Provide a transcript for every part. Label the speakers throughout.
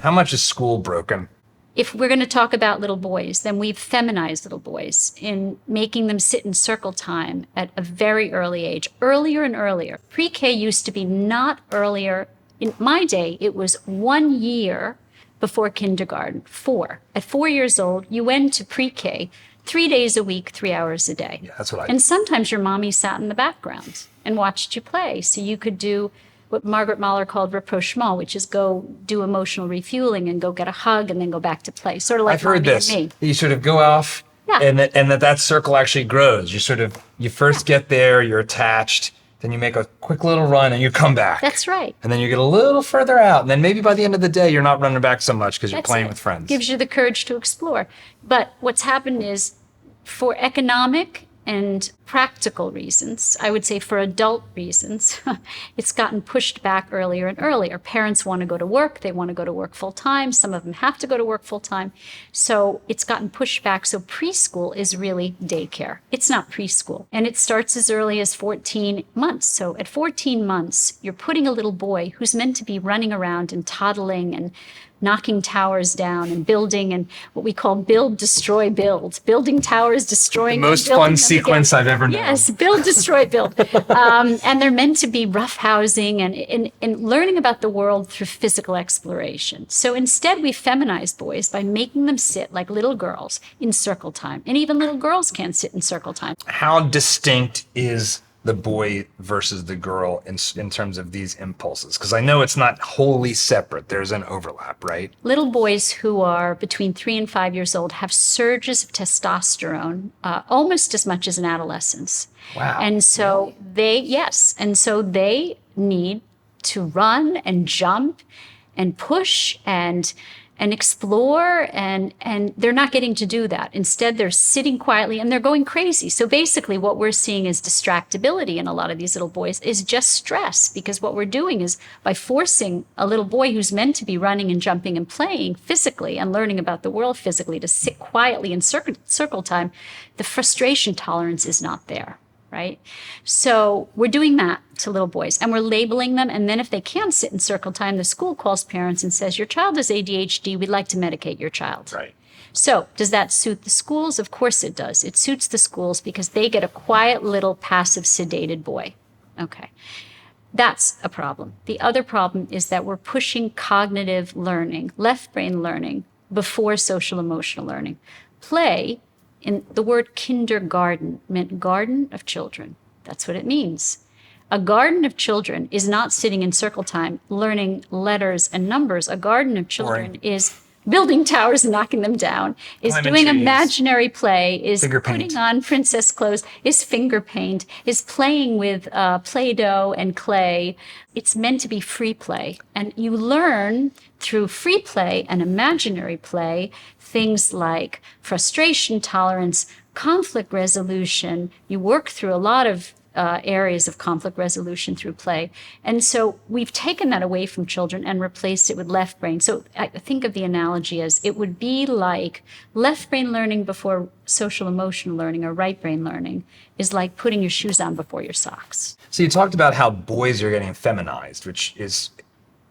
Speaker 1: How much is school broken?
Speaker 2: If we're going to talk about little boys, then we've feminized little boys in making them sit in circle time at a very early age, earlier and earlier. Pre-K used to be not earlier. In my day, it was 1 year before kindergarten, 4. At 4 years old, you went to pre-K 3 days a week, 3 hours a day.
Speaker 1: Yeah, that's what I
Speaker 2: And sometimes your mommy sat in the background and watched you play. So you could do what Margaret Mahler called rapprochement, which is go do emotional refueling and go get a hug and then go back to play. Sort of like
Speaker 1: I've heard
Speaker 2: Mommy
Speaker 1: this.
Speaker 2: and me.
Speaker 1: You sort of go off,
Speaker 2: Yeah.
Speaker 1: and that circle actually grows. You first get there, you're attached, then you make a quick little run and you come back.
Speaker 2: That's right.
Speaker 1: And then you get a little further out, and then maybe by the end of the day, you're not running back so much because you're
Speaker 2: That's
Speaker 1: playing
Speaker 2: it.
Speaker 1: with friends.
Speaker 2: Gives you the courage to explore. But what's happened is, for economic and practical reasons, I would say for adult reasons, it's gotten pushed back earlier and earlier. Parents want to go to work. They want to go to work full time. Some of them have to go to work full time. So it's gotten pushed back. So preschool is really daycare. It's not preschool. And it starts as early as 14 months. So at 14 months, you're putting a little boy who's meant to be running around and toddling and knocking towers down and building, and what we call build, destroy, build. Building towers, destroying
Speaker 1: The most
Speaker 2: them, building
Speaker 1: fun
Speaker 2: them
Speaker 1: sequence
Speaker 2: again.
Speaker 1: I've ever known.
Speaker 2: Yes, build, destroy, build. And they're meant to be roughhousing and learning about the world through physical exploration. So instead, we feminize boys by making them sit like little girls in circle time. And even little girls can't sit in circle time.
Speaker 1: How distinct is the boy versus the girl in terms of these impulses? Because I know it's not wholly separate. There's an overlap, right?
Speaker 2: Little boys who are between 3 and 5 years old have surges of testosterone almost as much as in adolescence.
Speaker 1: Wow.
Speaker 2: And so they need to run and jump and push and explore, and they're not getting to do that. Instead, they're sitting quietly and they're going crazy. So basically what we're seeing is distractibility in a lot of these little boys is just stress, because what we're doing is by forcing a little boy who's meant to be running and jumping and playing physically and learning about the world physically to sit quietly in circle time, the frustration tolerance is not there. Right? So we're doing that to little boys and we're labeling them. And then if they can't sit in circle time, the school calls parents and says, your child has ADHD. We'd like to medicate your child.
Speaker 1: Right.
Speaker 2: So does that suit the schools? Of course it does. It suits the schools because they get a quiet little passive sedated boy. Okay. That's a problem. The other problem is that we're pushing cognitive learning, left brain learning, before social emotional learning. Play, in the word kindergarten, meant garden of children. That's what it means. A garden of children is not sitting in circle time learning letters and numbers. A garden of children is building towers and knocking them down, is
Speaker 1: Climbing
Speaker 2: doing
Speaker 1: trees.
Speaker 2: Imaginary play, is
Speaker 1: Finger paint.
Speaker 2: putting on princess clothes, is finger paint, is playing with Play-Doh and clay. It's meant to be free play. And you learn through free play and imaginary play things like frustration tolerance, conflict resolution. You work through a lot of areas of conflict resolution through play. And so we've taken that away from children and replaced it with left brain. So I think of the analogy as it would be like left brain learning before social emotional learning, or right brain learning is like putting your shoes on before your socks.
Speaker 1: So you talked about how boys are getting feminized, which is,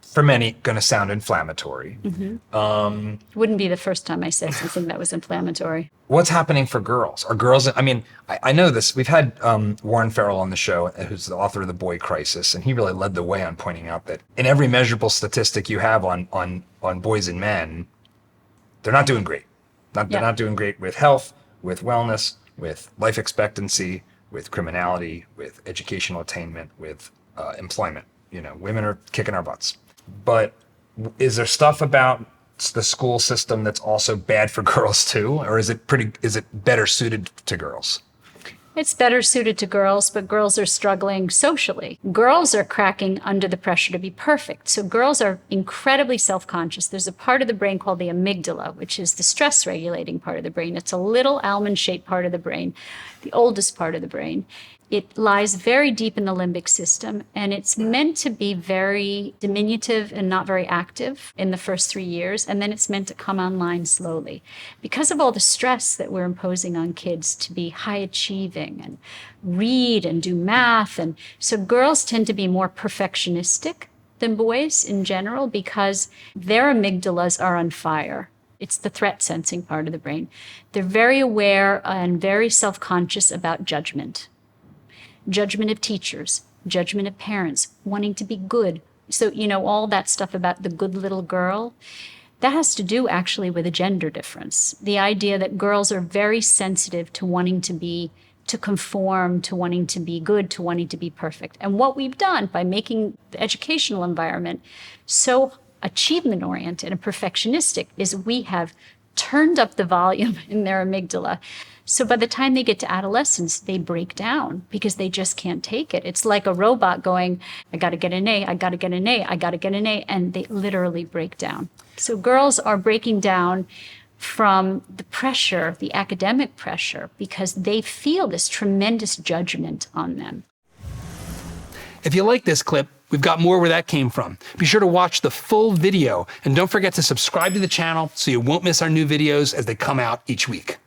Speaker 1: for many, going to sound inflammatory.
Speaker 2: Wouldn't be the first time I said something that was inflammatory.
Speaker 1: What's happening for girls? Are girls, I mean, I know this. We've had Warren Farrell on the show, who's the author of The Boy Crisis, and he really led the way on pointing out that in every measurable statistic you have on boys and men, they're not doing great. They're not doing great with health, with wellness, with life expectancy, with criminality, with educational attainment, with employment. You know, women are kicking our butts. But is there stuff about the school system that's also bad for girls too, or is it better suited to girls?
Speaker 2: It's better suited to girls, but girls are struggling socially. Girls are cracking under the pressure to be perfect. So girls are incredibly self-conscious. There's a part of the brain called the amygdala, which is the stress regulating part of the brain. It's a little almond-shaped part of the brain, the oldest part of the brain. It lies very deep in the limbic system, and it's meant to be very diminutive and not very active in the first 3 years, and then it's meant to come online slowly. Because of all the stress that we're imposing on kids to be high achieving and read and do math, and so girls tend to be more perfectionistic than boys in general because their amygdalas are on fire. It's the threat sensing part of the brain. They're very aware and very self-conscious about judgment. Judgment of teachers, judgment of parents, wanting to be good. So, all that stuff about the good little girl, that has to do actually with a gender difference. The idea that girls are very sensitive to wanting to conform, to wanting to be good, to wanting to be perfect. And what we've done by making the educational environment so achievement-oriented and perfectionistic is we have turned up the volume in their amygdala. So by the time they get to adolescence, they break down because they just can't take it. It's like a robot going, I got to get an A, I got to get an A, I got to get an A, and they literally break down. So girls are breaking down from the pressure, the academic pressure, because they feel this tremendous judgment on them.
Speaker 3: If you like this clip, we've got more where that came from. Be sure to watch the full video, and don't forget to subscribe to the channel so you won't miss our new videos as they come out each week.